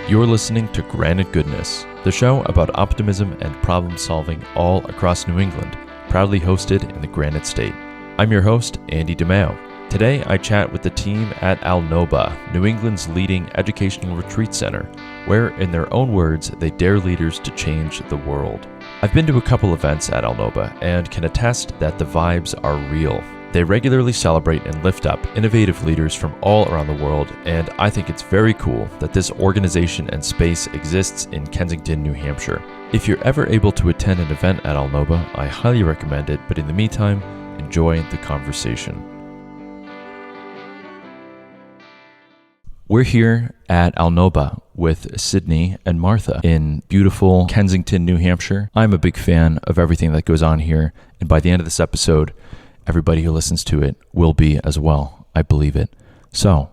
You're listening to Granite Goodness, the show about optimism and problem solving all across New England, proudly hosted in the Granite State. I'm your host, Andy DeMeo. Today I chat with the team at Alnoba, New England's leading educational retreat center, where, in their own words, they dare leaders to change the world. I've been to a couple events at Alnoba and can attest that the vibes are real. They regularly celebrate and lift up innovative leaders from all around the world, and I think it's very cool that this organization and space exists in Kensington, New Hampshire. If you're ever able to attend an event at Alnoba, I highly recommend it, but in the meantime, enjoy the conversation. We're here at Alnoba with Sydney and Martha in beautiful Kensington, New Hampshire. I'm a big fan of everything that goes on here, and by the end of this episode, everybody who listens to it will be as well. I believe it. So,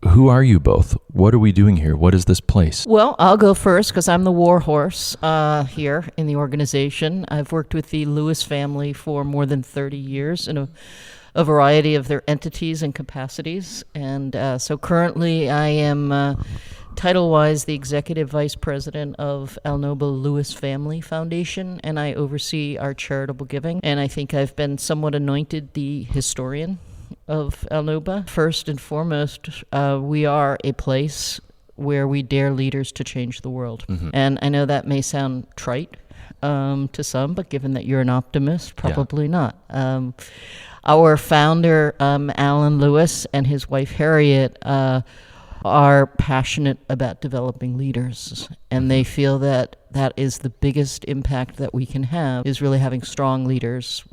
who are you both? What are we doing here? What is this place? Well, I'll go first because I'm the warhorse here in the organization. I've worked with the Lewis family for more than 30 years in a variety of their entities and capacities. And so currently I am title-wise the Executive Vice President of Alnoba Lewis Family Foundation, and I oversee our charitable giving. And I think I've been somewhat anointed the historian of Alnoba. First and foremost, we are a place where we dare leaders to change the world. Mm-hmm. And I know that may sound trite to some, but given that you're an optimist, probably not. Our founder, Alan Lewis, and his wife, Harriet, are passionate about developing leaders, and they feel that that is the biggest impact that we can have, is really having strong leaders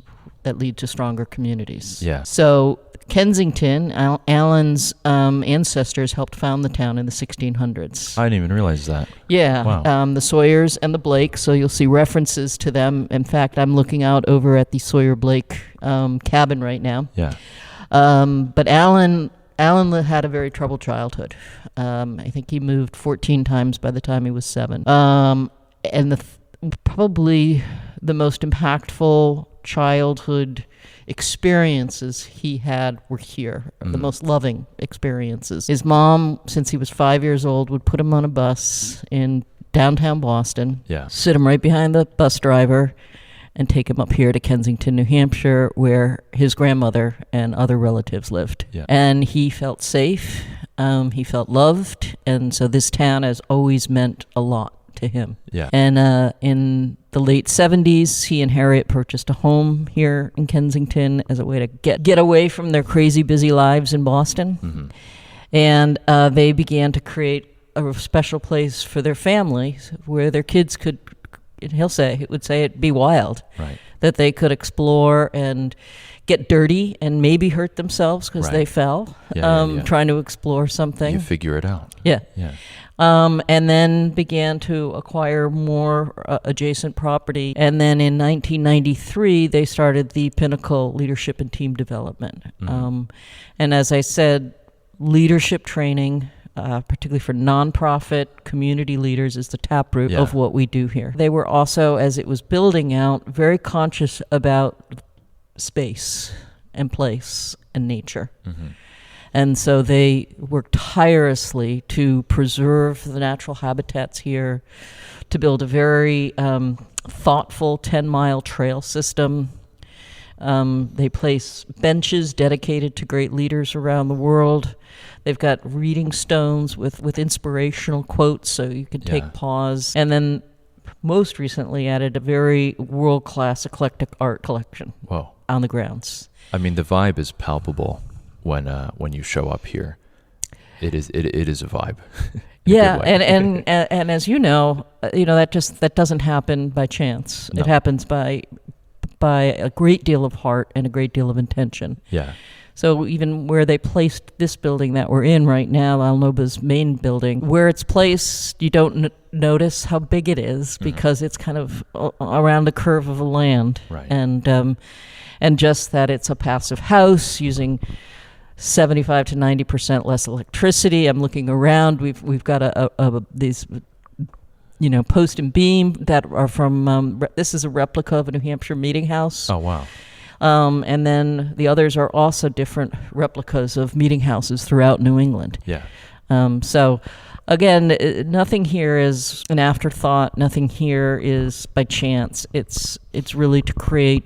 that lead to stronger communities. Yeah. So Kensington, Alan's ancestors helped found the town in the 1600s. I didn't even realize that. Yeah. Wow. The Sawyers and the Blakes, so you'll see references to them. In fact, I'm looking out over at the Sawyer-Blake cabin right now. Yeah. But Alan had a very troubled childhood. I think he moved 14 times by the time he was 7. And probably the most impactful childhood experiences he had were here, the most loving experiences. His mom, since he was 5 years old, would put him on a bus in downtown Boston, sit him right behind the bus driver, and take him up here to Kensington, New Hampshire, where his grandmother and other relatives lived. Yeah. And he felt safe, he felt loved, and so this town has always meant a lot to him. Yeah. And in the late 70s, he and Harriet purchased a home here in Kensington as a way to get away from their crazy busy lives in Boston. Mm-hmm. And they began to create a special place for their family where their kids could, it would say it'd be wild, right? That they could explore and get dirty and maybe hurt themselves because they fell trying to explore something. You figure it out. Yeah. And then began to acquire more adjacent property. And then in 1993, they started the Pinnacle Leadership and Team Development. Mm-hmm. And as I said, leadership training, particularly for nonprofit community leaders, is the taproot of what we do here. They were also, as it was building out, very conscious about space and place and nature. Mm-hmm. And so they worked tirelessly to preserve the natural habitats here, to build a very thoughtful 10-mile trail system. They place benches dedicated to great leaders around the world. They've got reading stones with inspirational quotes, so you can take pause. And then most recently added a very world-class eclectic art collection on the grounds. I mean, the vibe is palpable when you show up here. It is a vibe. Yeah, and as you know, that doesn't happen by chance. No. It happens by a great deal of heart and a great deal of intention. Yeah. So even where they placed this building that we're in right now, Alnoba's main building, where it's placed, you don't notice how big it is because it's kind of around the curve of the land. Right. And just that it's a passive house using 75 to 90% less electricity. I'm looking around. We've got these post and beam that are from, this is a replica of a New Hampshire meeting house. Oh, wow. And then the others are also different replicas of meeting houses throughout New England. Yeah. So again, nothing here is an afterthought. Nothing here is by chance. It's really to create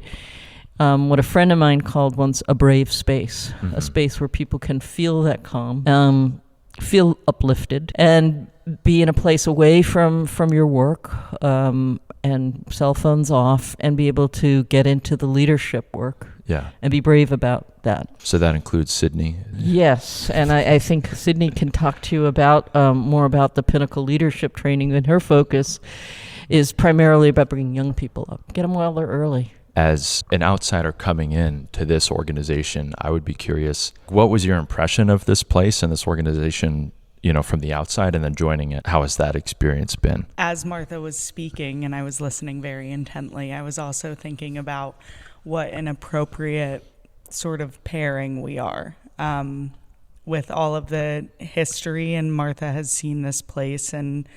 what a friend of mine called once a brave space, a space where people can feel that calm, feel uplifted, and be in a place away from your work, and cell phones off, and be able to get into the leadership work. Yeah. And be brave about that. So that includes Sydney? Yes, and I think Sydney can talk to you about more about the Pinnacle leadership training, and her focus is primarily about bringing young people up. Get them while they're early. As an outsider coming in to this organization, I would be curious, what was your impression of this place and this organization, from the outside, and then joining it? How has that experience been? As Martha was speaking and I was listening very intently, I was also thinking about what an appropriate sort of pairing we are, with all of the history, and Martha has seen this place and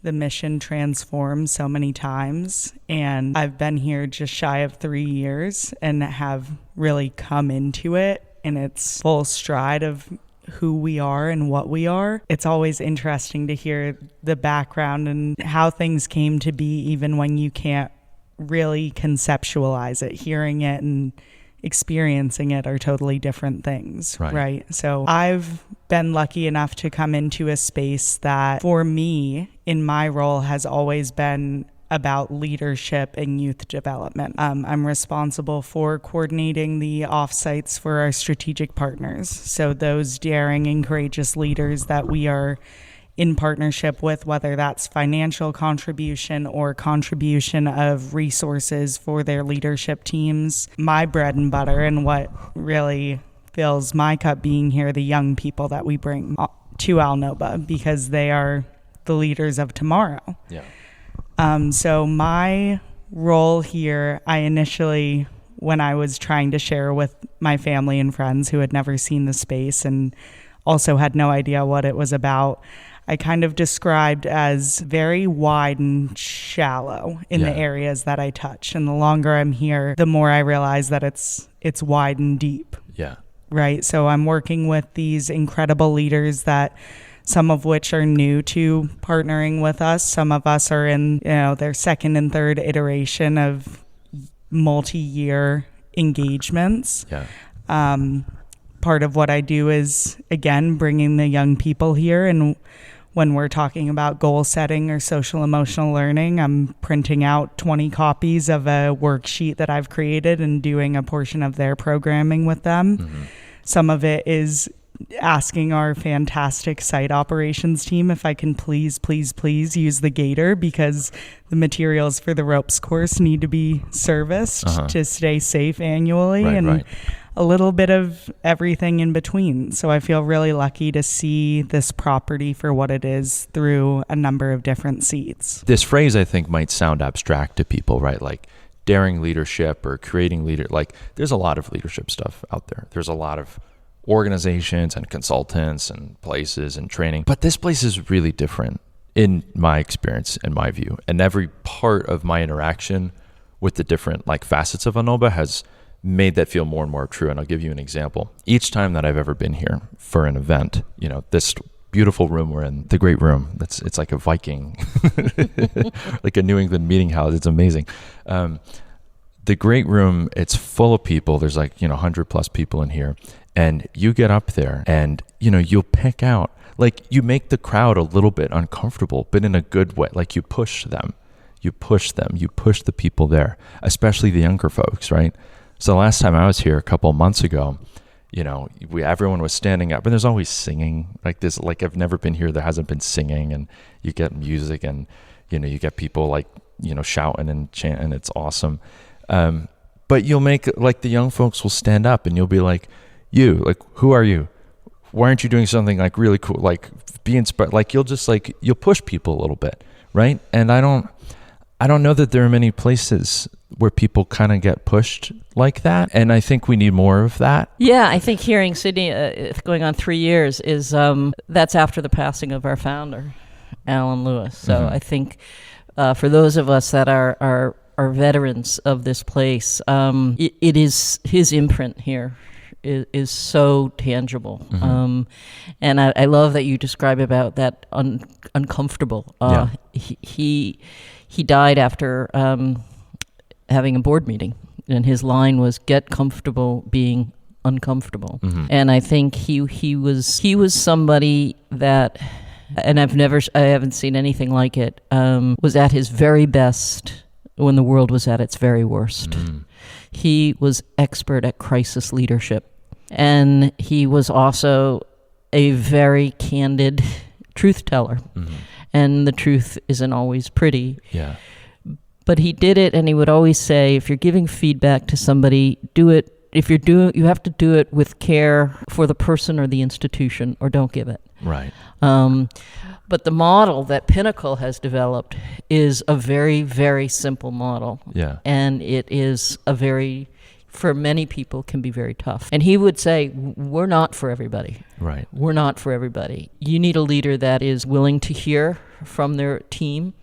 the mission transform so many times. And I've been here just shy of 3 years and have really come into it in its full stride of who we are and what we are. It's always interesting to hear the background and how things came to be, even when you can't really conceptualize it. Hearing it and experiencing it are totally different things, right? So I've been lucky enough to come into a space that, for me, in my role, has always been about leadership and youth development. I'm responsible for coordinating the offsites for our strategic partners. So those daring and courageous leaders that we are in partnership with, whether that's financial contribution or contribution of resources for their leadership teams. My bread and butter, and what really fills my cup being here, the young people that we bring to Alnoba, because they are the leaders of tomorrow. Yeah. So my role here, I initially, when I was trying to share with my family and friends who had never seen the space and also had no idea what it was about, I kind of described as very wide and shallow in the areas that I touch. And the longer I'm here, the more I realize that it's wide and deep. Yeah. Right. So I'm working with these incredible leaders that, some of which are new to partnering with us. Some of us are in, their second and third iteration of multi-year engagements. Yeah. Part of what I do is, again, bringing the young people here. And when we're talking about goal setting or social emotional learning, I'm printing out 20 copies of a worksheet that I've created and doing a portion of their programming with them. Mm-hmm. Some of it is asking our fantastic site operations team if I can please use the gator, because the materials for the ropes course need to be serviced to stay safe annually, and a little bit of everything in between. So I feel really lucky to see this property for what it is through a number of different seats. This phrase, I think, might sound abstract to people, right? Like daring leadership or creating leader. Like there's a lot of leadership stuff out there. There's a lot of organizations and consultants and places and training. But this place is really different in my experience, in my view. And every part of my interaction with the different facets of Alnoba has made that feel more and more true. And I'll give you an example. Each time that I've ever been here for an event, this beautiful room we're in, the great room, it's like a Viking, like a New England meeting house. It's amazing. The great room, it's full of people. There's 100 plus people in here. And you get up there and, you'll pick out, you make the crowd a little bit uncomfortable, but in a good way. You push them, you push the people there, especially the younger folks, right? So the last time I was here a couple of months ago, everyone was standing up, and there's always singing like this. I've never been here, there hasn't been singing, and you get music and, you get people shouting and chanting. It's awesome. But you'll make the young folks will stand up and you'll be like, who are you? Why aren't you doing something really cool? Be inspired. You'll push people a little bit, right? And I don't know that there are many places where people kind of get pushed like that. And I think we need more of that. Yeah, I think hearing Sydney going on 3 years is that's after the passing of our founder, Alan Lewis. So I think for those of us that are veterans of this place, it is his imprint here is so tangible. And I love that you describe about that uncomfortable. He died after having a board meeting, and his line was, "Get comfortable being uncomfortable." And I think he was somebody that, and I haven't seen anything like it, was at his very best when the world was at its very worst. He was expert at crisis leadership, and he was also a very candid truth teller. And the truth isn't always pretty. Yeah. But he did it, and he would always say, if you're giving feedback to somebody, do it. If you're doing, you have to do it with care for the person or the institution, or don't give it. Right. But the model that Pinnacle has developed is a very, very simple model. Yeah. And it is for many people, can be very tough. And he would say, we're not for everybody. Right. We're not for everybody. You need a leader that is willing to hear from their team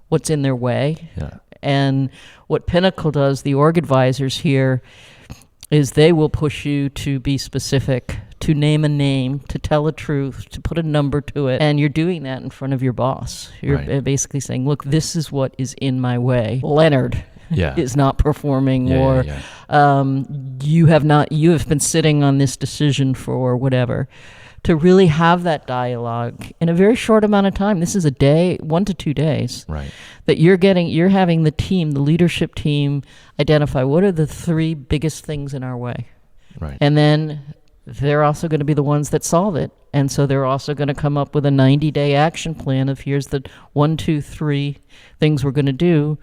what's in their way. Yeah. And what Pinnacle does, the org advisors here, is they will push you to be specific, to name a name, to tell a truth, to put a number to it. And you're doing that in front of your boss. You're basically saying, look, this is what is in my way. Leonard is not performing, you have been sitting on this decision for whatever. To really have that dialogue in a very short amount of time. This is a day, 1 to 2 days. Right. That you're having the team, the leadership team, identify what are the 3 biggest things in our way. Right. And then they're also going to be the ones that solve it. And so they're also going to come up with a 90-day action plan of here's the 1, 2, 3 things we're going to do.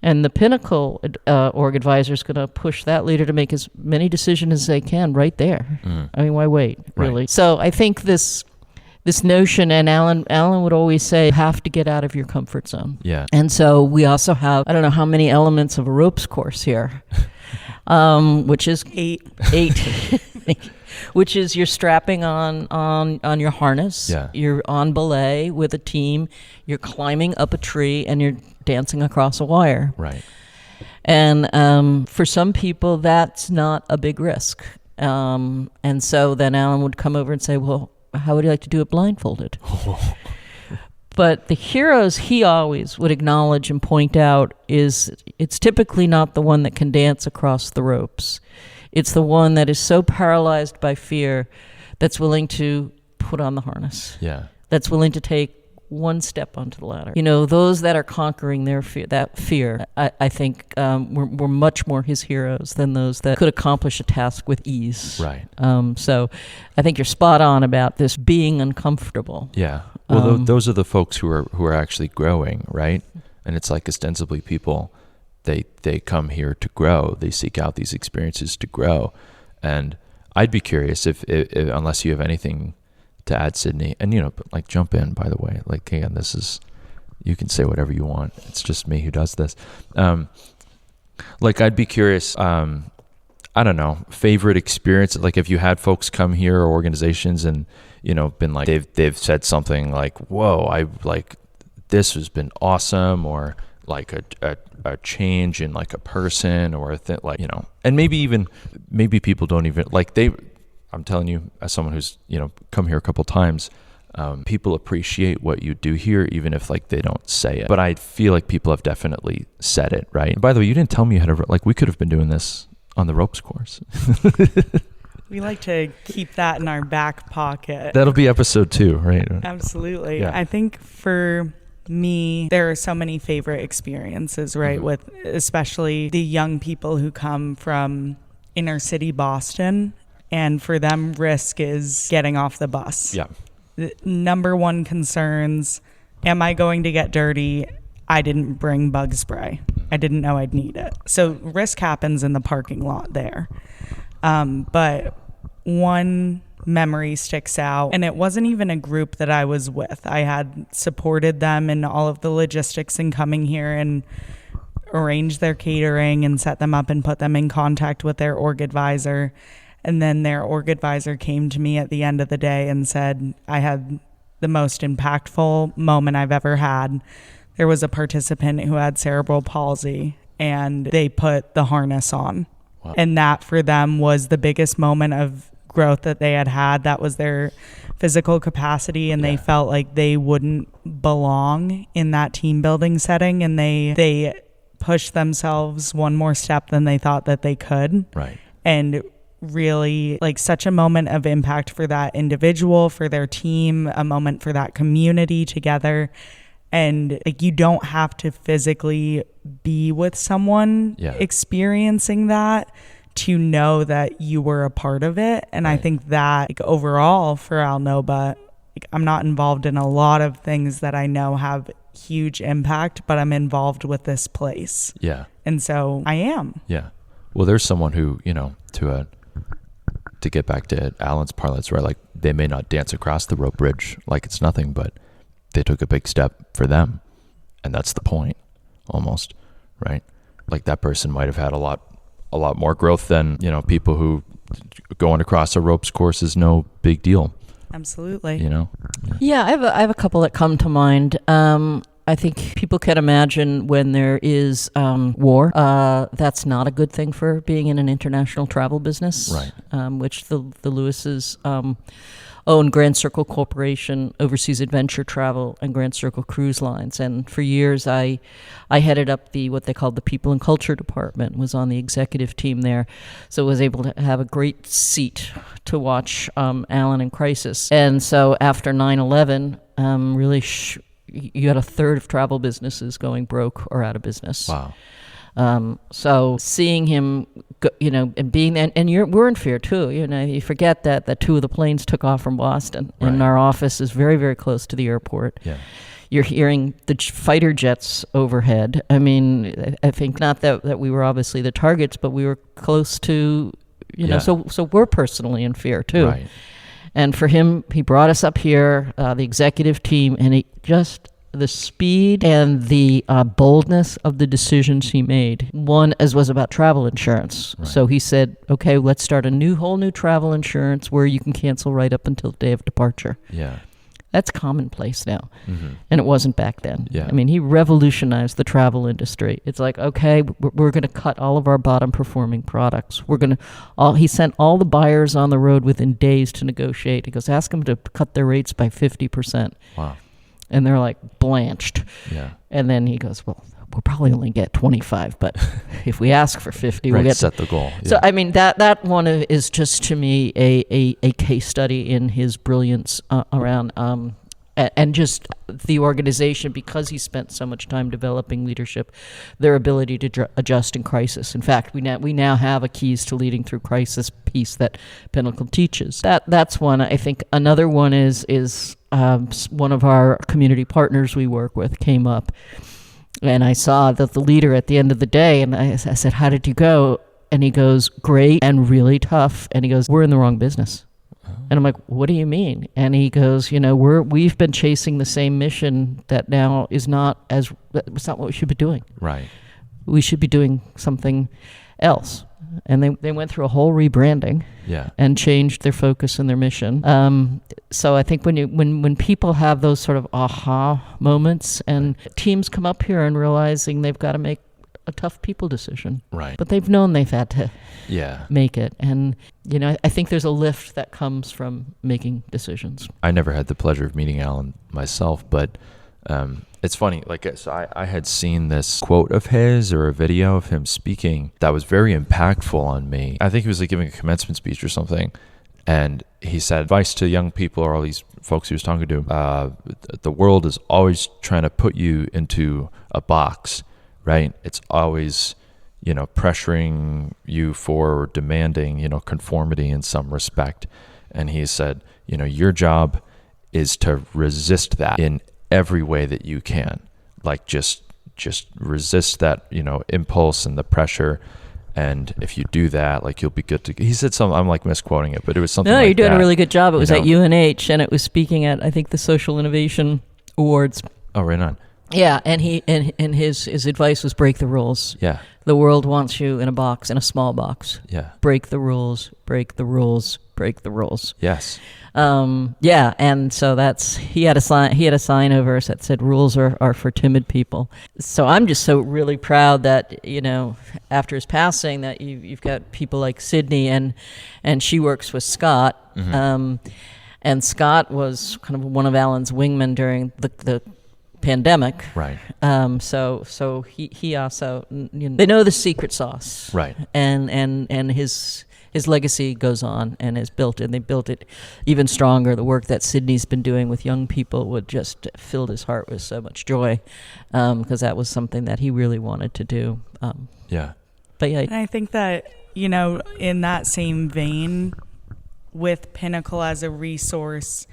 And the Pinnacle org advisor is going to push that leader to make as many decisions as they can right there. I mean, why wait, really? Right. So I think this notion, and Alan would always say, you have to get out of your comfort zone. Yeah. And so we also have, I don't know how many elements of a ropes course here, which is 8. Which is you're strapping on your harness. Yeah. You're on belay with a team. You're climbing up a tree, and you're dancing across a wire. Right. And for some people, that's not a big risk. And so then Alan would come over and say, well, how would you like to do it blindfolded? But the heroes he always would acknowledge and point out is it's typically not the one that can dance across the ropes. It's the one that is so paralyzed by fear that's willing to put on the harness. Yeah. That's willing to take one step onto the ladder. You know, those that are conquering their fear, I think were much more his heroes than those that could accomplish a task with ease. Right. So I think you're spot on about this being uncomfortable. Yeah. Well, those are the folks who are actually growing, right? And it's like ostensibly people, they come here to grow. They seek out these experiences to grow. And I'd be curious if unless you have anything to add, Sydney, and like jump in, by the way, like, again, you can say whatever you want. It's just me who does this. Like, I'd be curious, I don't know, favorite experience, like if you had folks come here or organizations and, been like, they've said something like, whoa, this has been awesome, or like a change in like a person or a thing, like, and maybe people don't even like I'm telling you, as someone who's, come here a couple times, people appreciate what you do here, even if like they don't say it. But I feel like people have definitely said it, right? And by the way, you didn't tell me how to, like, we could have been doing this on the ropes course. We like to keep that in our back pocket. That'll be episode 2, right? Absolutely. Yeah. I think for me, there are so many favorite experiences, right? Mm-hmm. With especially the young people who come from inner city Boston. And for them, risk is getting off the bus. Yeah. The number one concerns, am I going to get dirty? I didn't bring bug spray. I didn't know I'd need it. So risk happens in the parking lot there. But one memory sticks out, and it wasn't even a group that I was with. I had supported them in all of the logistics in coming here and arranged their catering and set them up and put them in contact with their org advisor. And then their org advisor came to me at the end of the day and said, I had the most impactful moment I've ever had. There was a participant who had cerebral palsy, and they put the harness on Wow. And that for them was the biggest moment of growth that they had. That was their physical capacity, and they felt like they wouldn't belong in that team building setting, and they pushed themselves one more step than they thought that they could. Right. And really, like, such a moment of impact for that individual, for their team, a moment for that community together. And like, you don't have to physically be with someone experiencing that to know that you were a part of it. And I think that, like, overall for Alnoba, like, I'm not involved in a lot of things that I know have huge impact, but I'm involved with this place. Yeah. And so I am. Yeah. Well, there's someone who, to get back to Alan's parlance, right? Like, they may not dance across the rope bridge like it's nothing, but they took a big step for them. And that's the point, almost, right? Like, that person might have had a lot more growth than, people who going across a ropes course is no big deal. Absolutely. Yeah, I have a couple that come to mind. I think people can imagine when there is war, that's not a good thing for being in an international travel business, right? Which the Lewises own Grand Circle Corporation, overseas adventure travel, and Grand Circle Cruise Lines. And for years, I headed up what they called the People and Culture Department, was on the executive team there. So was able to have a great seat to watch Alan in crisis. And so after 9/11, really you had a third of travel businesses going broke or out of business. Wow. So seeing him, and being there, and we're in fear too. You forget that two of the planes took off from Boston, and our office is very, very close to the airport. Yeah. You're hearing the fighter jets overhead. I mean, I think not that we were obviously the targets, but we were close to, so we're personally in fear too. Right. And for him, he brought us up here, the executive team, and the speed and the boldness of the decisions he made. One was about travel insurance. Right. So he said, okay, let's start a whole new travel insurance where you can cancel right up until the day of departure. Yeah. That's commonplace now. Mm-hmm. And it wasn't back then. Yeah. I mean, he revolutionized the travel industry. It's like, okay, we're going to cut all of our bottom performing products. He sent all the buyers on the road within days to negotiate. He goes, ask them to cut their rates by 50%. Wow. And they're like blanched. Yeah. And then he goes, well, we'll probably only get 25, but if we ask for 50, we'll get set the goal. Yeah. So I mean, that one is just, to me, a case study in his brilliance around and just the organization, because he spent so much time developing leadership, their ability to adjust in crisis. In fact, we now have a keys to leading through crisis piece that Pinnacle teaches. That's one. I think another one is one of our community partners we work with came up, and I saw that the leader at the end of the day, and I said, how did you go? And he goes, great and really tough. And he goes, we're in the wrong business. And I'm like, what do you mean? And he goes, we've been chasing the same mission that now it's not what we should be doing. Right. We should be doing something else. And they went through a whole rebranding, and changed their focus and their mission. So I think when people have those sort of aha moments, and teams come up here and realizing they've got to make a tough people decision, right? But they've known they've had to make it, and I think there's a lift that comes from making decisions. I never had the pleasure of meeting Alan myself, but it's funny, so I had seen this quote of his or a video of him speaking that was very impactful on me. I think he was giving a commencement speech or something, and he said advice to young people, or all these folks he was talking to, the world is always trying to put you into a box, right? It's always, pressuring you for demanding, conformity in some respect. And he said, your job is to resist that in every way that you can. Just resist that, impulse and the pressure. And if you do that, you'll be good to go. He said something, I'm misquoting it, but it was something No, like you're doing that. A really good job. It was at UNH, and it was speaking at, I think, the Social Innovation Awards. Oh, right on. Yeah, and his advice was break the rules. Yeah. the world wants you in a box, in a small box. Yeah. Break the rules, break the rules, break the rules. Yes. Yeah, and so he had a sign over us that said rules are for timid people. So I'm just so really proud that, after his passing, that you've got people like Sydney, and she works with Scott. Mm-hmm. And Scott was kind of one of Alan's wingmen during the pandemic. Right. So he also, they know the secret sauce. Right. And his legacy goes on and is built, and they built it even stronger. The work that Sydney's been doing with young people would just filled his heart with so much joy, because that was something that he really wanted to do. Yeah. But yeah. And I think that, in that same vein, with Pinnacle as a resource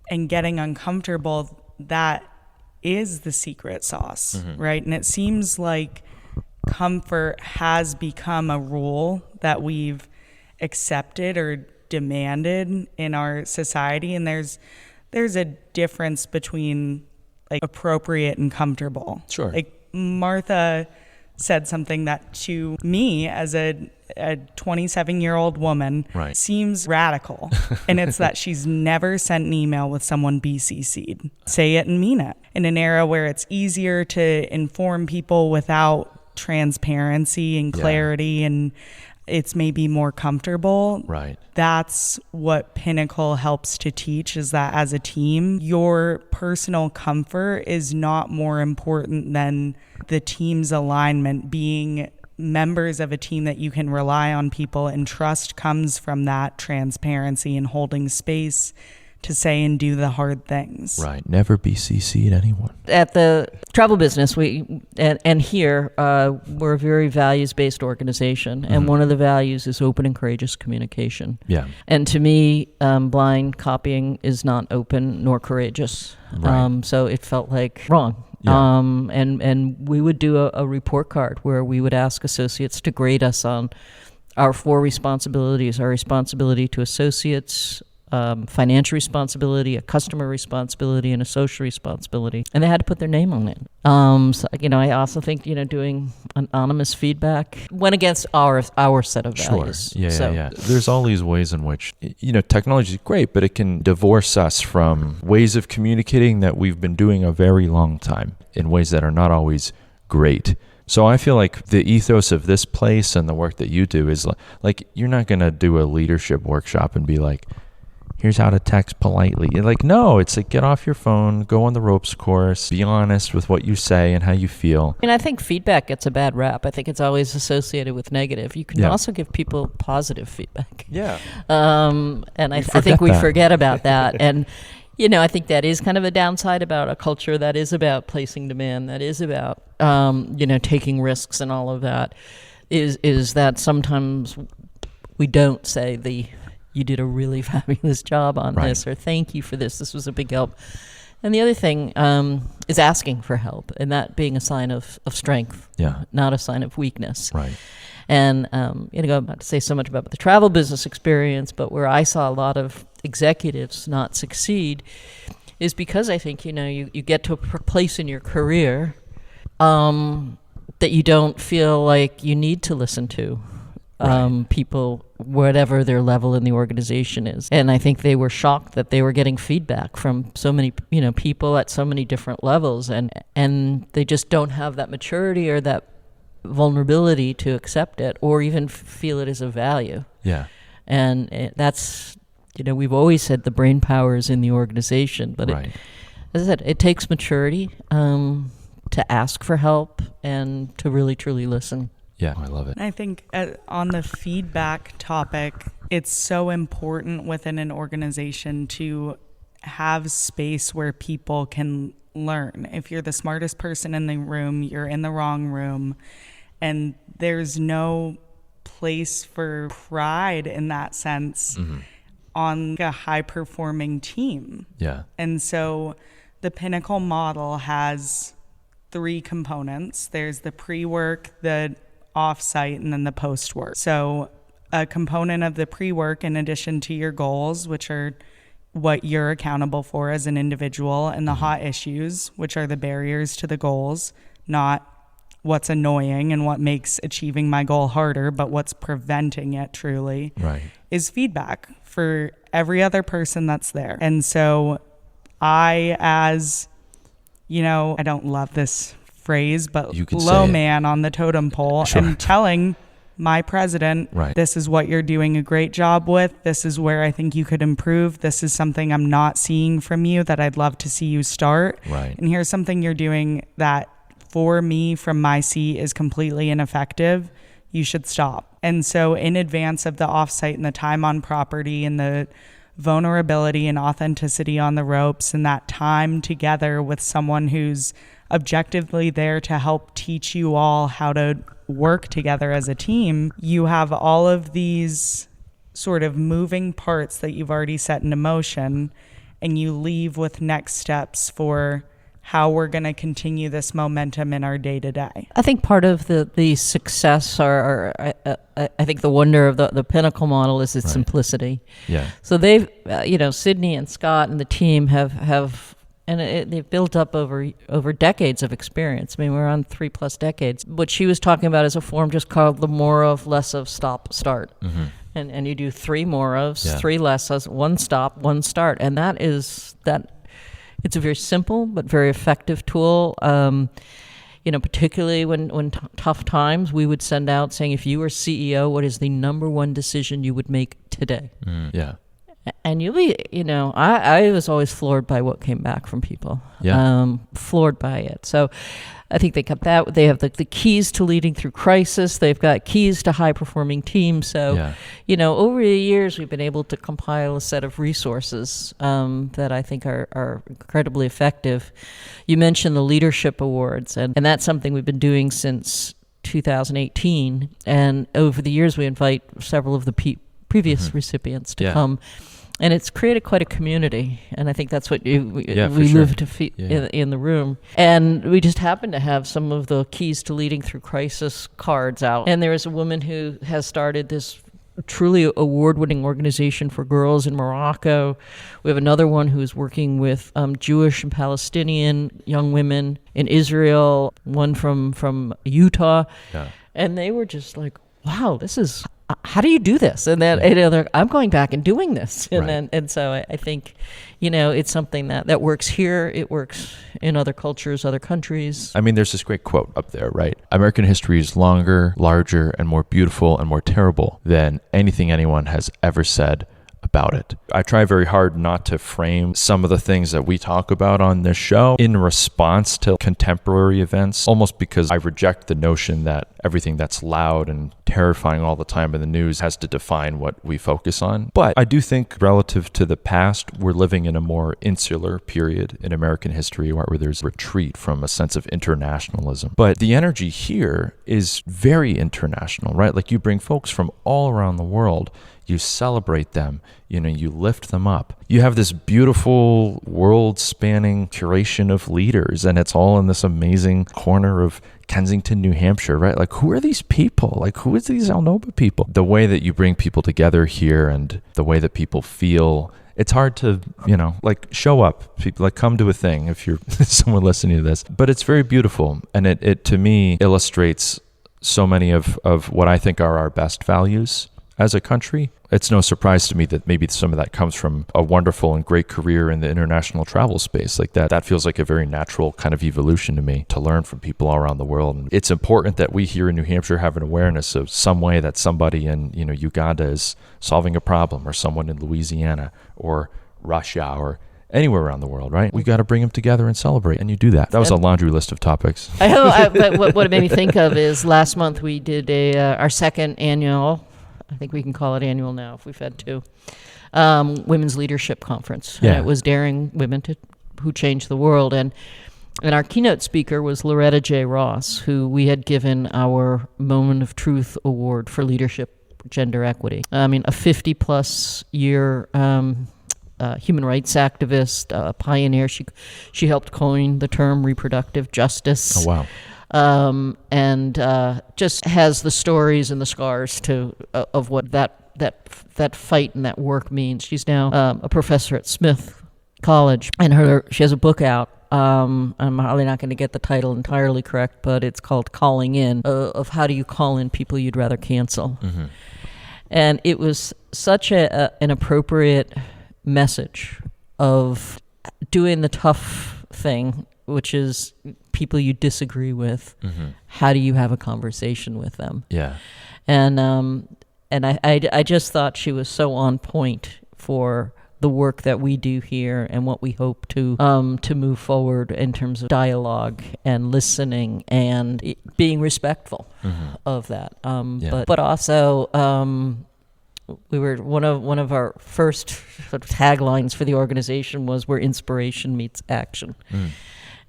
and getting uncomfortable, that is the secret sauce, mm-hmm. right? And it seems like comfort has become a rule that we've accepted or demanded in our society, and there's a difference between like appropriate and comfortable. Sure. Like Martha said something that to me as a 27-year-old woman right. seems radical, and it's that she's never sent an email with someone BCC'd. Say it and mean it. In an era where it's easier to inform people without transparency and clarity, and it's maybe more comfortable. Right. That's what Pinnacle helps to teach, is that as a team, your personal comfort is not more important than the team's alignment. Being members of a team that you can rely on people and trust comes from that transparency and holding space to say and do the hard things. Right. Never BCC'd anyone. At the travel business, we and here we're a very values-based organization, and mm-hmm. one of the values is open and courageous communication. Yeah. And to me, blind copying is not open nor courageous. Right. So it felt like wrong. Yeah. And we would do a report card where we would ask associates to grade us on our 4 responsibilities: our responsibility to associates, financial responsibility, a customer responsibility, and a social responsibility, and they had to put their name on it. So, I also think doing anonymous feedback went against our set of values. Sure. Yeah. There's all these ways in which technology is great, but it can divorce us from ways of communicating that we've been doing a very long time in ways that are not always great. So I feel like the ethos of this place and the work that you do is like you're not going to do a leadership workshop and be like, here's how to text politely. You're like, no, it's like, get off your phone, go on the ropes course, be honest with what you say and how you feel. I think feedback gets a bad rap. I think it's always associated with negative. You can also give people positive feedback. Yeah. And I think we forget about that. And, I think that is kind of a downside about a culture that is about placing demand, that is about, taking risks and all of that, is that sometimes we don't say you did a really fabulous job on this, or thank you for this. This was a big help. And the other thing is asking for help, and that being a sign of strength, not a sign of weakness. Right. And, I'm not to say so much about the travel business experience, but where I saw a lot of executives not succeed is because I think, you get to a place in your career that you don't feel like you need to listen to. People, whatever their level in the organization is. And I think they were shocked that they were getting feedback from so many, people at so many different levels, and they just don't have that maturity or that vulnerability to accept it or even feel it as a value. Yeah. And that's, we've always said the brain power is in the organization, but as I said, it takes maturity to ask for help and to really, truly listen. Yeah, I love it. I think on the feedback topic, it's so important within an organization to have space where people can learn. If you're the smartest person in the room, you're in the wrong room, and there's no place for pride in that sense on a high-performing team. Yeah. And so the Pinnacle model has 3 components. There's the pre-work, the off-site, and then the post-work. So a component of the pre-work, in addition to your goals, which are what you're accountable for as an individual, and the hot issues, which are the barriers to the goals, not what's annoying and what makes achieving my goal harder, but what's preventing it truly is feedback for every other person that's there. And so I, as, I don't love this phrase, but low man on the totem pole, am telling my president, this is what you're doing a great job with. This is where I think you could improve. This is something I'm not seeing from you that I'd love to see you start. And here's something you're doing that for me from my seat is completely ineffective. You should stop. And so in advance of the offsite and the time on property and the vulnerability and authenticity on the ropes and that time together with someone who's objectively there to help teach you all how to work together as a team, you have all of these sort of moving parts that you've already set into motion, and you leave with next steps for how we're going to continue this momentum in our day-to-day. I think part of the success, or I think the wonder of the Pinnacle model is its simplicity. Yeah. So they've, Sydney and Scott and the team have they've built up over decades of experience. I mean, we're on 3+ decades. What she was talking about is a form just called the more of, less of, stop, start. Mm-hmm. And you do 3 more ofs, 3 less ofs, 1 stop, 1 start. And it's a very simple but very effective tool. Particularly when tough times, we would send out saying, if you were CEO, what is the number 1 decision you would make today? Yeah. And you'll be, I was always floored by what came back from people. Yeah. Floored by it. So I think they kept that. They have the keys to leading through crisis. They've got keys to high-performing teams. So, over the years, we've been able to compile a set of resources that I think are incredibly effective. You mentioned the leadership awards, and that's something we've been doing since 2018. And over the years, we invite several of the previous recipients to come. And it's created quite a community, and I think that's what we live to in the room. And we just happen to have some of the keys to leading through crisis cards out. And there is a woman who has started this truly award-winning organization for girls in Morocco. We have another one who's working with Jewish and Palestinian young women in Israel, one from Utah. Yeah. And they were just like, wow, this is... how do you do this? And then I'm going back and doing this. And so I think, it's something that works here. It works in other cultures, other countries. I mean, there's this great quote up there, right? American history is longer, larger, and more beautiful and more terrible than anything anyone has ever said about it. I try very hard not to frame some of the things that we talk about on this show in response to contemporary events, almost because I reject the notion that everything that's loud and terrifying all the time in the news has to define what we focus on. But I do think relative to the past, we're living in a more insular period in American history where there's retreat from a sense of internationalism. But the energy here is very international, right? Like you bring folks from all around the world. You celebrate them, you lift them up. You have this beautiful world-spanning curation of leaders, and it's all in this amazing corner of Kensington, New Hampshire, right? Like, who are these people? Like, who is these Alnoba people? The way that you bring people together here and the way that people feel, it's hard to, show up. People, come to a thing if you're someone listening to this. But it's very beautiful, and it to me, illustrates so many of what I think are our best values as a country. It's no surprise to me that maybe some of that comes from a wonderful and great career in the international travel space. Like that feels like a very natural kind of evolution to me, to learn from people all around the world. And it's important that we here in New Hampshire have an awareness of some way that somebody in, Uganda is solving a problem, or someone in Louisiana or Russia or anywhere around the world, right? We got to bring them together and celebrate, and you do that. That was a laundry list of topics. But what it made me think of is last month we did our second annual, I think we can call it annual now if we've had 2, Women's Leadership Conference. Yeah. And it was Daring Women Who Changed the World. And our keynote speaker was Loretta J. Ross, who we had given our Moment of Truth Award for Leadership Gender Equity. I mean, a 50-plus year human rights activist, pioneer. She helped coin the term reproductive justice. Oh, wow. And just has the stories and the scars of what that fight and that work means. She's now a professor at Smith College, and she has a book out I'm probably not going to get the title entirely correct, but it's called Calling In, of how do you call in people you'd rather cancel. Mm-hmm. And it was such an appropriate message of doing the tough thing, which is people you disagree with. Mm-hmm. How do you have a conversation with them? Yeah. And I just thought she was so on point for the work that we do here and what we hope to move forward in terms of dialogue and listening and being respectful of that. But also we were one of our first sort of taglines for the organization was where inspiration meets action.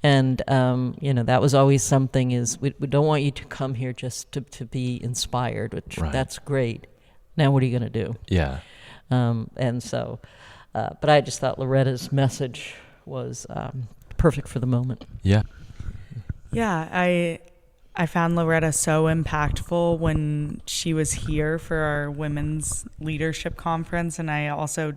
And that was always something is we don't want you to come here just to be inspired, which that's great. Now what are you going to do? Yeah. And so but I just thought Loretta's message was perfect for the moment. Yeah. Yeah, I found Loretta so impactful when she was here for our women's leadership conference. And I also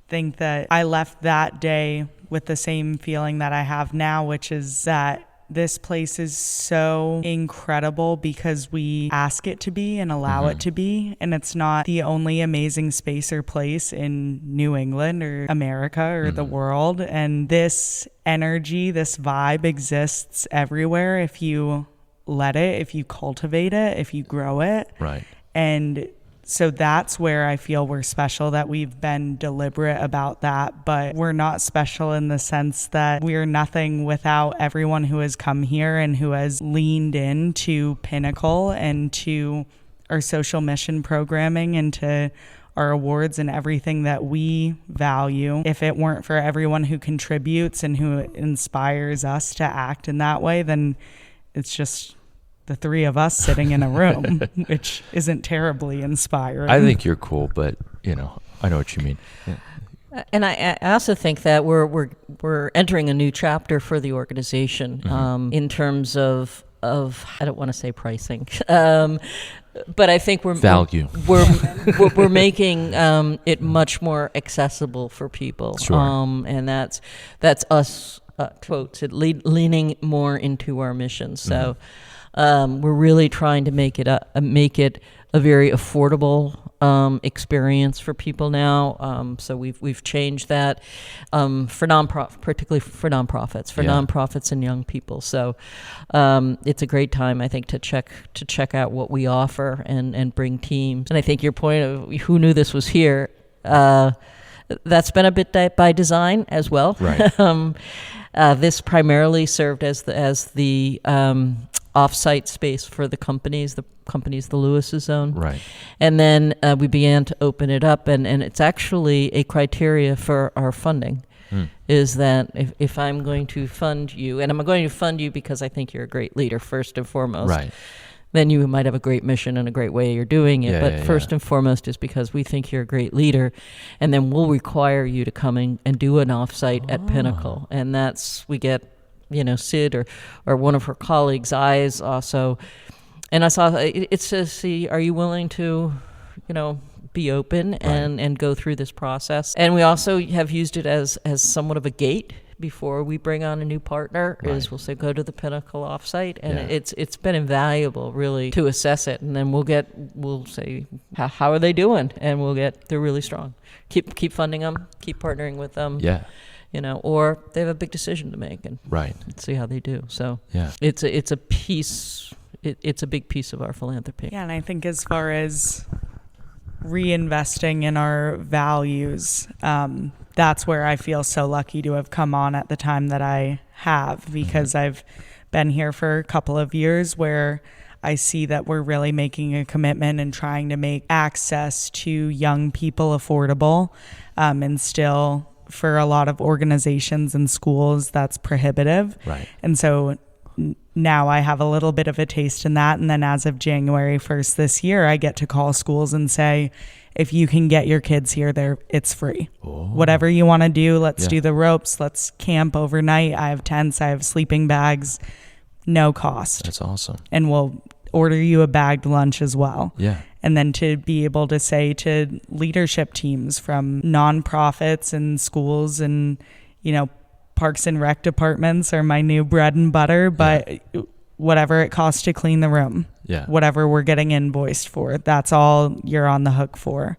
think that I left that day with the same feeling that I have now, which is that this place is so incredible because we ask it to be and allow it to be. And it's not the only amazing space or place in New England or America or the world. And this energy, this vibe exists everywhere if you let it, if you cultivate it, if you grow it. Right. And so that's where I feel we're special, that we've been deliberate about that, but we're not special in the sense that we're nothing without everyone who has come here and who has leaned into Pinnacle and to our social mission programming and to our awards and everything that we value. If it weren't for everyone who contributes and who inspires us to act in that way, then it's just the three of us sitting in a room, which isn't terribly inspiring. I think you're cool, but I know what you mean. Yeah. And I also think that we're entering a new chapter for the organization in terms of I don't want to say pricing, but I think we're value. We're making it much more accessible for people. Sure. And that's us quotes leaning more into our mission. So. We're really trying to make it a very affordable experience for people now. So we've changed that for particularly for nonprofits and young people. So it's a great time, I think, to check out what we offer and bring teams. And I think your point of who knew this was here, that's been a bit by design as well. Right. This primarily served as the off-site space for the companies, the Lewis's zone. Right. And then we began to open it up, and it's actually a criteria for our funding, is that if I'm going to fund you, and I'm going to fund you because I think you're a great leader, first and foremost. Right. Then you might have a great mission and a great way you're doing it, but first and foremost is because we think you're a great leader, and then we'll require you to come in and do an off-site at Pinnacle. And we get Sid or one of her colleagues' eyes also. And I saw it says, see, are you willing to, be open and go through this process? And we also have used it as somewhat of a gate before we bring on a new partner, is we'll say, go to the Pinnacle offsite. And it's been invaluable really to assess it. And then we'll say, how are they doing? And they're really strong. Keep funding them, keep partnering with them. Yeah. Or they have a big decision to make, and see how they do. So it's a piece. It's a big piece of our philanthropy. Yeah, and I think as far as reinvesting in our values, that's where I feel so lucky to have come on at the time that I have, because I've been here for a couple of years where I see that we're really making a commitment and trying to make access to young people affordable, and still for a lot of organizations and schools that's prohibitive. Right. And so now I have a little bit of a taste in that. And then as of January 1st this year, I get to call schools and say, if you can get your kids here, it's free. Oh. Whatever you want to do, let's do the ropes. Let's camp overnight. I have tents. I have sleeping bags. No cost. That's awesome. And we'll order you a bagged lunch as well. Yeah. And then to be able to say to leadership teams from nonprofits and schools and, Parks and Rec departments are my new bread and butter, but whatever it costs to clean the room, whatever we're getting invoiced for, that's all you're on the hook for.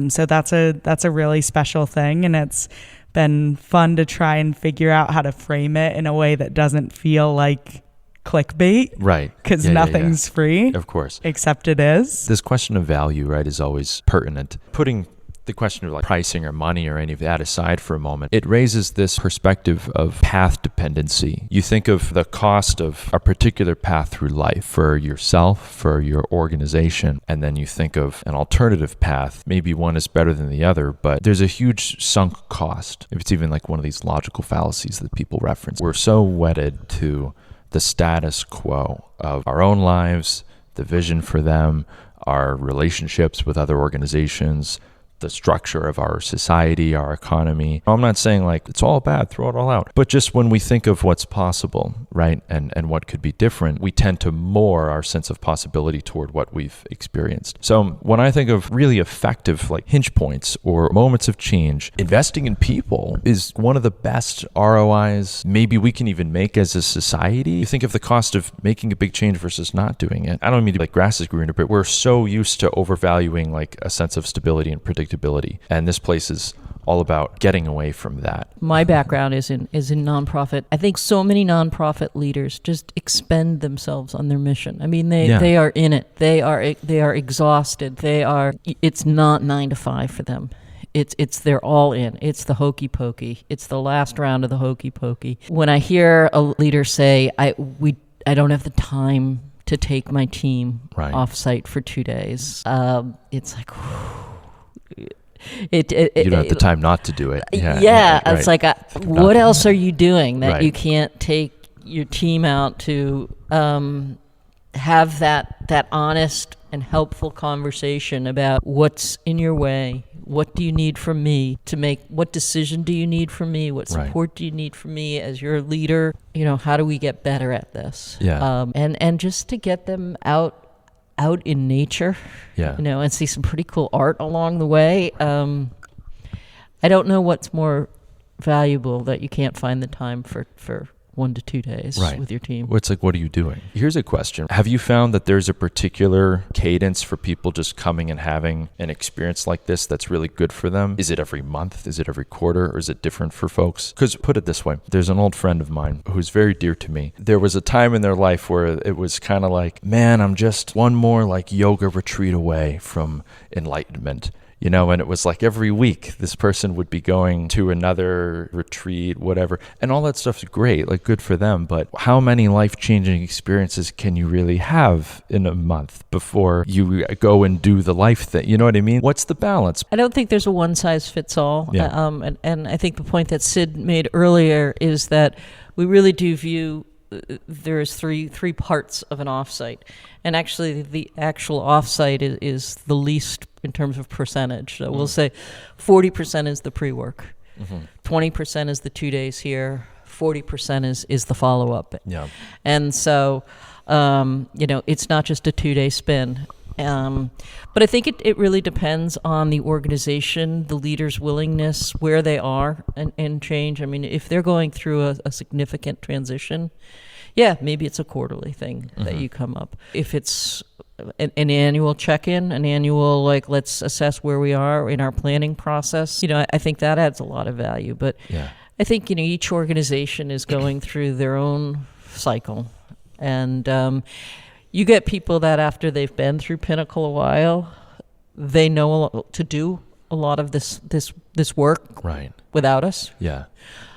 So that's a really special thing, and it's been fun to try and figure out how to frame it in a way that doesn't feel like clickbait, right? Because nothing's free, of course, except it is. This question of value, right, is always pertinent. Putting the question of like pricing or money or any of that aside for a moment, it raises this perspective of path dependency. You think of the cost of a particular path through life for yourself, for your organization, and then you think of an alternative path. Maybe one is better than the other, but there's a huge sunk cost. If it's even like one of these logical fallacies that people reference. We're so wedded to the status quo of our own lives, the vision for them, our relationships with other organizations, the structure of our society, our economy. I'm not saying like it's all bad, throw it all out. But just when we think of what's possible, right, and what could be different, we tend to moor our sense of possibility toward what we've experienced. So when I think of really effective like hinge points or moments of change, investing in people is one of the best ROIs maybe we can even make as a society. You think of the cost of making a big change versus not doing it. I don't mean to be like grass is greener, but we're so used to overvaluing like a sense of stability and predictability. And this place is all about getting away from that. My background is in nonprofit. I think so many nonprofit leaders just expend themselves on their mission. I mean, they are in it. They are exhausted. It's not 9 to 5 for them. It's they're all in. It's the hokey pokey. It's the last round of the hokey pokey. When I hear a leader say, I don't have the time to take my team off site for 2 days, it's like, whew. You don't have the time not to do it. It's like, what else are you doing that you can't take your team out to have that honest and helpful conversation about what's in your way, what do you need from me to make, what decision do you need from me, what support do you need from me as your leader, how do we get better at this? And just to get them out in nature, and see some pretty cool art along the way. I don't know what's more valuable that you can't find the time for 1 to 2 days with your team. Well, it's like, what are you doing? Here's a question. Have you found that there's a particular cadence for people just coming and having an experience like this that's really good for them? Is it every month? Is it every quarter? Or is it different for folks? Because put it this way, there's an old friend of mine who's very dear to me. There was a time in their life where it was kind of like, man, I'm just one more like yoga retreat away from enlightenment. And it was like every week this person would be going to another retreat, whatever. And all that stuff's great, like good for them. But how many life-changing experiences can you really have in a month before you go and do the life thing? You know what I mean? What's the balance? I don't think there's a one-size-fits-all. And I think the point that Sid made earlier is that we really do view there's three parts of an offsite. And actually the actual offsite is the least in terms of percentage. So we'll say 40% is the pre-work, 20% is the 2 days here, 40% is the follow-up. And so, it's not just a 2-day spin. But I think it really depends on the organization, the leader's willingness, where they are, and change. I mean, if they're going through a significant transition, maybe it's a quarterly thing that you come up. If it's an annual check-in, an annual, like, let's assess where we are in our planning process, I think that adds a lot of value. But I think, each organization is going through their own cycle. And you get people that after they've been through Pinnacle a while, they know to do a lot of this work without us.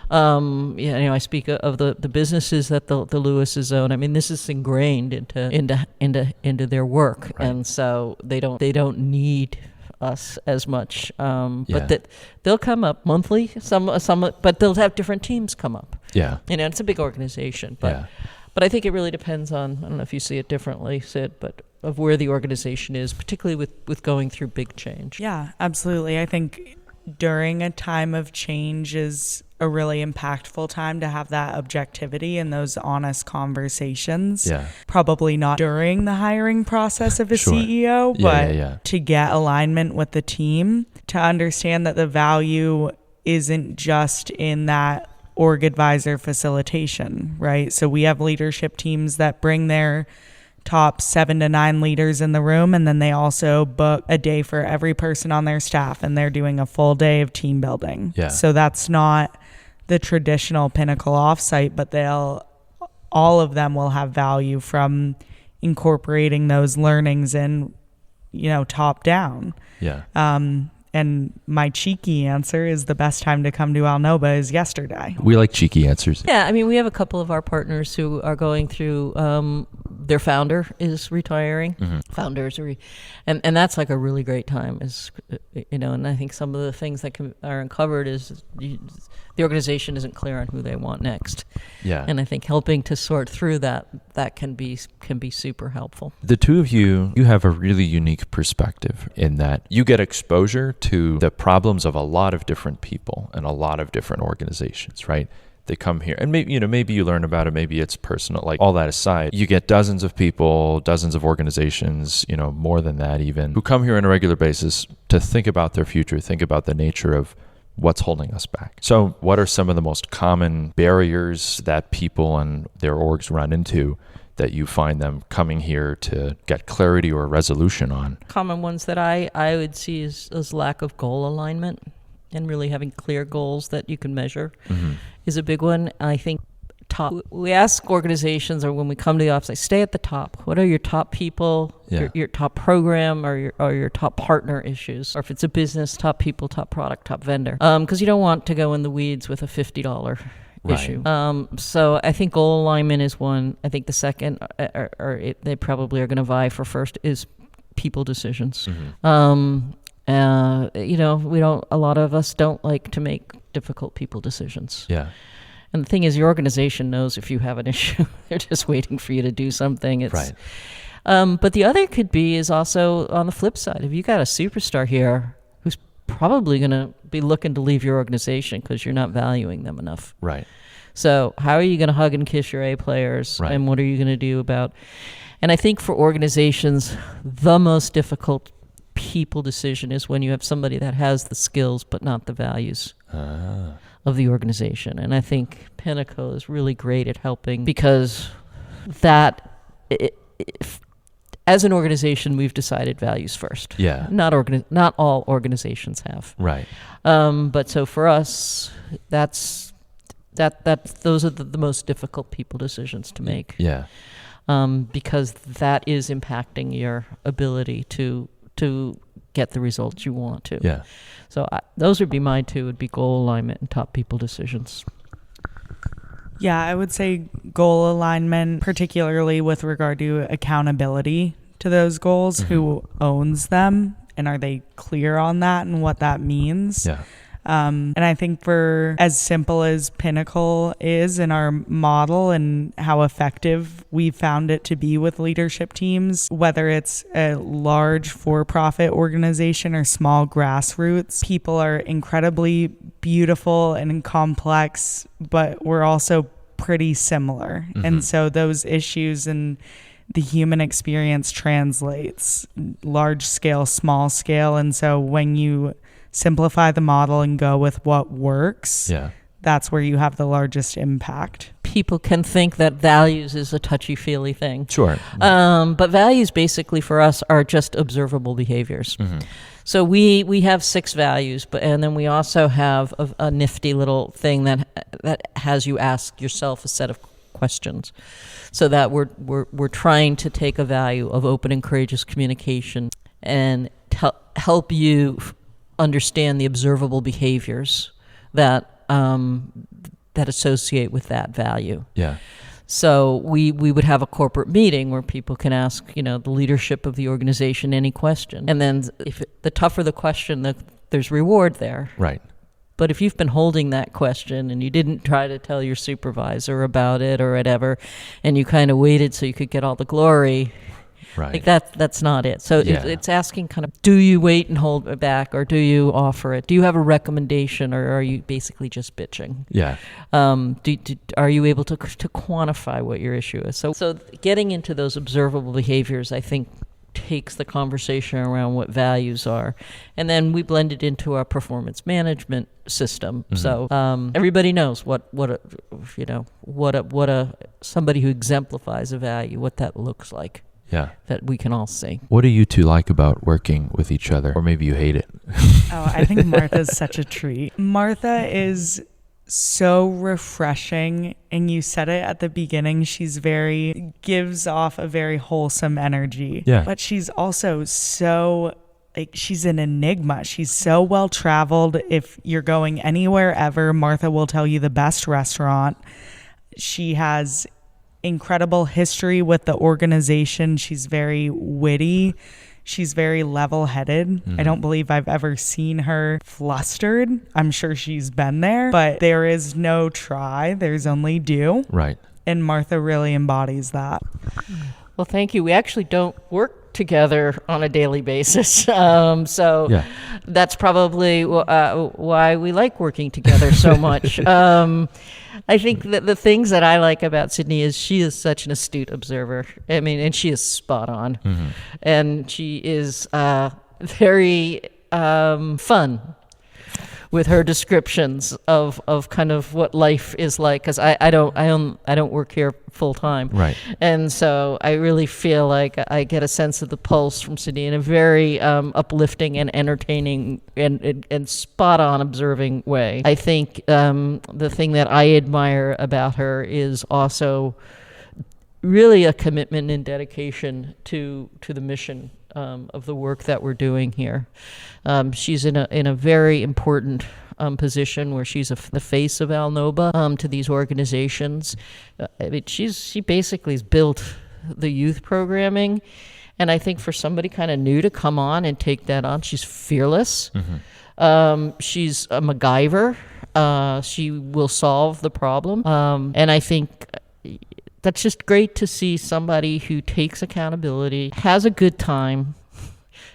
I speak of the businesses that the Lewis's own. I mean, this is ingrained into their work, and so they don't need us as much. But that they'll come up monthly. Some, but they'll have different teams come up. It's a big organization, but. But I think it really depends on, I don't know if you see it differently, Sid, but of where the organization is, particularly with going through big change. Yeah, absolutely. I think during a time of change is a really impactful time to have that objectivity and those honest conversations. Probably not during the hiring process of a CEO, but to get alignment with the team, to understand that the value isn't just in that org advisor facilitation, right? So we have leadership teams that bring their top 7 to 9 leaders in the room, and then they also book a day for every person on their staff, and they're doing a full day of team building. Yeah. So that's not the traditional Pinnacle offsite, but all of them will have value from incorporating those learnings in, top down. Yeah. And my cheeky answer is the best time to come to Alnoba is yesterday. We like cheeky answers. Yeah, I mean, we have a couple of our partners who are going through, their founder is retiring. Mm-hmm. And that's like a really great time, and I think some of the things that are uncovered is the organization isn't clear on who they want next. Yeah. And I think helping to sort through that can be super helpful. The two of you have a really unique perspective in that you get exposure to the problems of a lot of different people and a lot of different organizations, right? They come here and maybe you learn about it, maybe it's personal, like all that aside, you get dozens of people, dozens of organizations, more than that even, who come here on a regular basis to think about their future, think about the nature of what's holding us back. So what are some of the most common barriers that people and their orgs run into that you find them coming here to get clarity or resolution on? Common ones that I would see is lack of goal alignment, and really having clear goals that you can measure is a big one. I think we ask organizations, or when we come to the office, I stay at the top. What are your top people, your top program, or your top partner issues? Or if it's a business, top people, top product, top vendor. Because you don't want to go in the weeds with a $50 issue. So I think goal alignment is one. I think the second, they probably are going to vie for first, is people decisions. A lot of us don't like to make difficult people decisions. Yeah. And the thing is, your organization knows if you have an issue. They're just waiting for you to do something. Right. But the other could be is also on the flip side. If you got a superstar here who's probably going to be looking to leave your organization because you're not valuing them enough. Right. So how are you going to hug and kiss your A players? Right. And what are you going to do about... And I think for organizations, the most difficult people decision is when you have somebody that has the skills but not the values of the organization. And I think Pinnacle is really great at helping, because as an organization, we've decided values first. Yeah. Not all organizations have. Right. But so for us, those are the most difficult people decisions to make. Yeah. Because that is impacting your ability to get the results you want to. Yeah. So those would be my two, would be goal alignment and top people decisions. Yeah, I would say goal alignment, particularly with regard to accountability to those goals, who owns them, and are they clear on that and what that means? Yeah. And I think for as simple as Pinnacle is in our model and how effective we found it to be with leadership teams, whether it's a large for-profit organization or small grassroots, people are incredibly beautiful and complex, but we're also pretty similar. And so those issues and the human experience translates large scale, small scale. And so when you simplify the model and go with what works, that's where you have the largest impact. People can think that values is a touchy-feely thing. Sure. But values basically for us are just observable behaviors. So we have 6 values, and then we also have a nifty little thing that has you ask yourself a set of questions, so that we're trying to take a value of open and courageous communication and help you understand the observable behaviors that associate with that value. Yeah. So we would have a corporate meeting where people can ask, the leadership of the organization any question. And then the tougher the question, there's reward there. Right. But if you've been holding that question and you didn't try to tell your supervisor about it or whatever, and you kind of waited so you could get all the glory, right, like that's not it. So it's asking kind of, do you wait and hold it back, or do you offer it? Do you have a recommendation, or are you basically just bitching? Yeah. Are you able to quantify what your issue is? So getting into those observable behaviors, I think, takes the conversation around what values are, and then we blend it into our performance management system. So everybody knows what somebody who exemplifies a value, what that looks like. Yeah. That we can all see. What do you two like about working with each other? Or maybe you hate it. Oh, I think Martha's such a treat. Martha is so refreshing, and you said it at the beginning, gives off a very wholesome energy. Yeah. But she's also so, she's an enigma. She's so well traveled. If you're going anywhere ever, Martha will tell you the best restaurant. She has incredible history with the organization. She's very witty. She's very level-headed. I don't believe I've ever seen her flustered. I'm sure she's been there, but there is no try. There's only do. Right. And Martha really embodies that. Well, thank you. We actually don't work together on a daily basis. So that's probably why we like working together so much. I think that the things that I like about Sydney is she is such an astute observer. I mean, and she is spot on. And she is very fun with her descriptions of kind of what life is like, because I don't work here full time, right? And so I really feel like I get a sense of the pulse from Sydney in a very uplifting and entertaining and spot on observing way. I think the thing that I admire about her is also really a commitment and dedication to the mission of the work that we're doing here. She's in a very important position where she's the face of Alnoba to these organizations. I mean, she basically has built the youth programming, and I think for somebody kind of new to come on and take that on, she's fearless. She's a MacGyver. She will solve the problem, and I think that's just great to see somebody who takes accountability, has a good time,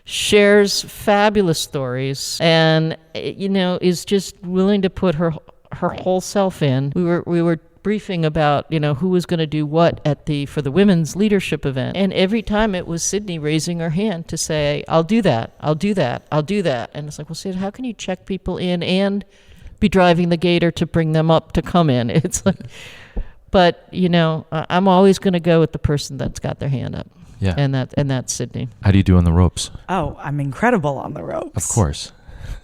shares fabulous stories, and is just willing to put her whole self in. We were briefing about who was going to do what for the women's leadership event, and every time it was Sydney raising her hand to say, "I'll do that, I'll do that, I'll do that," and it's like, well, Sid, how can you check people in and be driving the gator to bring them up to come in? It's like. But, I'm always going to go with the person that's got their hand up. Yeah. And that's Sydney. How do you do on the ropes? Oh, I'm incredible on the ropes. Of course.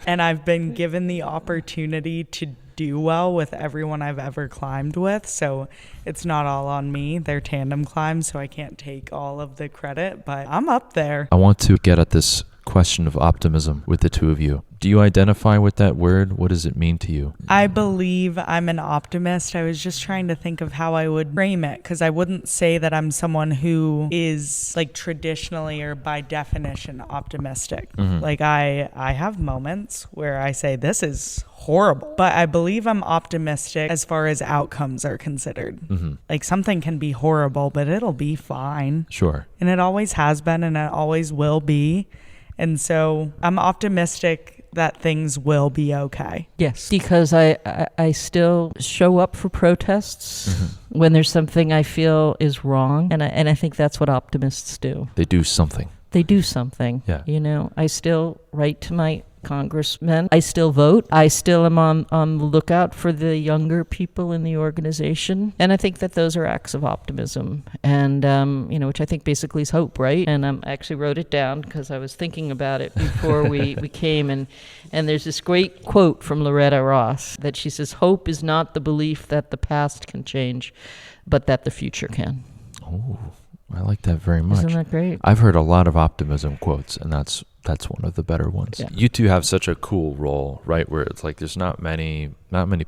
And I've been given the opportunity to do well with everyone I've ever climbed with. So it's not all on me. They're tandem climbs, so I can't take all of the credit, but I'm up there. I want to get at this question of optimism with the two of you. Do you identify with that word? What does it mean to you? I believe I'm an optimist. I was just trying to think of how I would frame it, because I wouldn't say that I'm someone who is like traditionally or by definition optimistic. Like I have moments where I say this is horrible, but I believe I'm optimistic as far as outcomes are considered. Like something can be horrible, but it'll be fine. Sure. And it always has been, and it always will be. And so I'm optimistic that things will be okay. Yes, because I still show up for protests when there's something I feel is wrong, and I think that's what optimists do. They do something. They do something. Yeah. I still write to my congressmen. I still vote. I still am on the lookout for the younger people in the organization. And I think that those are acts of optimism. And, which I think basically is hope, right? And I actually wrote it down because I was thinking about it before we came. And there's this great quote from Loretta Ross that she says, "Hope is not the belief that the past can change, but that the future can." Oh, I like that very much. Isn't that great? I've heard a lot of optimism quotes, and that's one of the better ones. Yeah. You two have such a cool role, right? Where it's like there's not many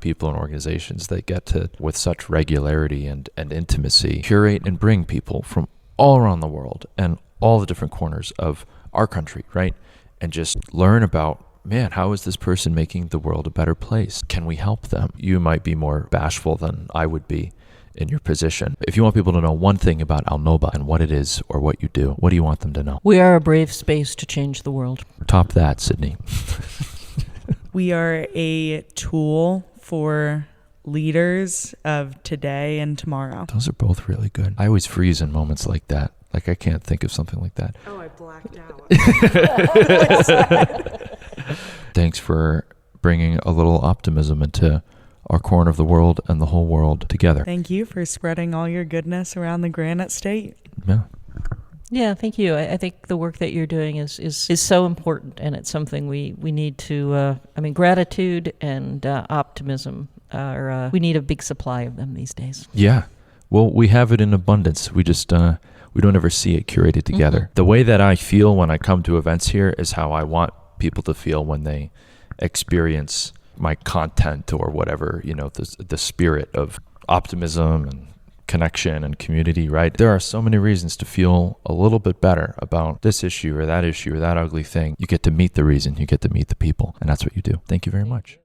people in organizations that get to, with such regularity and intimacy, curate and bring people from all around the world and all the different corners of our country, right? And just learn about, man, how is this person making the world a better place? Can we help them? You might be more bashful than I would be in your position. If you want people to know one thing about Alnoba and what it is or what you do, what do you want them to know? We are a brave space to change the world. Top that, Sydney. We are a tool for leaders of today and tomorrow. Those are both really good. I always freeze in moments like that. Like I can't think of something like that. Oh, blacked out. Thanks for bringing a little optimism into our corner of the world and the whole world together. Thank you for spreading all your goodness around the Granite State. Yeah. Yeah, thank you. I think the work that you're doing is so important, and it's something we need to, gratitude and optimism we need a big supply of them these days. Yeah. Well, we have it in abundance. We just, we don't ever see it curated together. Mm-hmm. The way that I feel when I come to events here is how I want people to feel when they experience my content or whatever, the spirit of optimism and connection and community, right? There are so many reasons to feel a little bit better about this issue or that ugly thing. You get to meet the reason, you get to meet the people, and that's what you do. Thank you very much.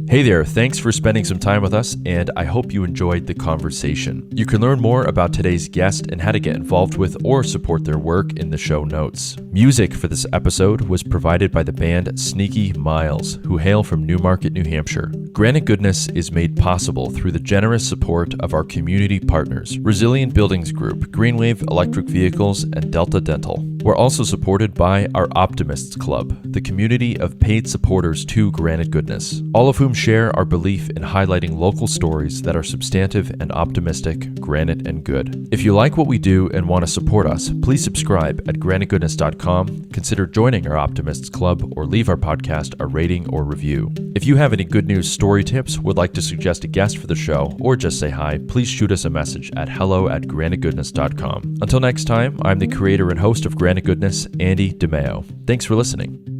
Hey there, thanks for spending some time with us, and I hope you enjoyed the conversation. You can learn more about today's guest and how to get involved with or support their work in the show notes. Music for this episode was provided by the band Sneaky Miles, who hail from Newmarket, New Hampshire. Granite Goodness is made possible through the generous support of our community partners, Resilient Buildings Group, Greenwave Electric Vehicles, and Delta Dental. We're also supported by our Optimists Club, the community of paid supporters to Granite Goodness, all of whom share our belief in highlighting local stories that are substantive and optimistic, granite and good. If you like what we do and want to support us, please subscribe at granitegoodness.com, consider joining our Optimists Club, or leave our podcast a rating or review. If you have any good news story tips, would like to suggest a guest for the show, or just say hi, please shoot us a message at hello@granitegoodness.com. Until next time, I'm the creator and host of Granite Goodness, Andy DeMeo. Thanks for listening.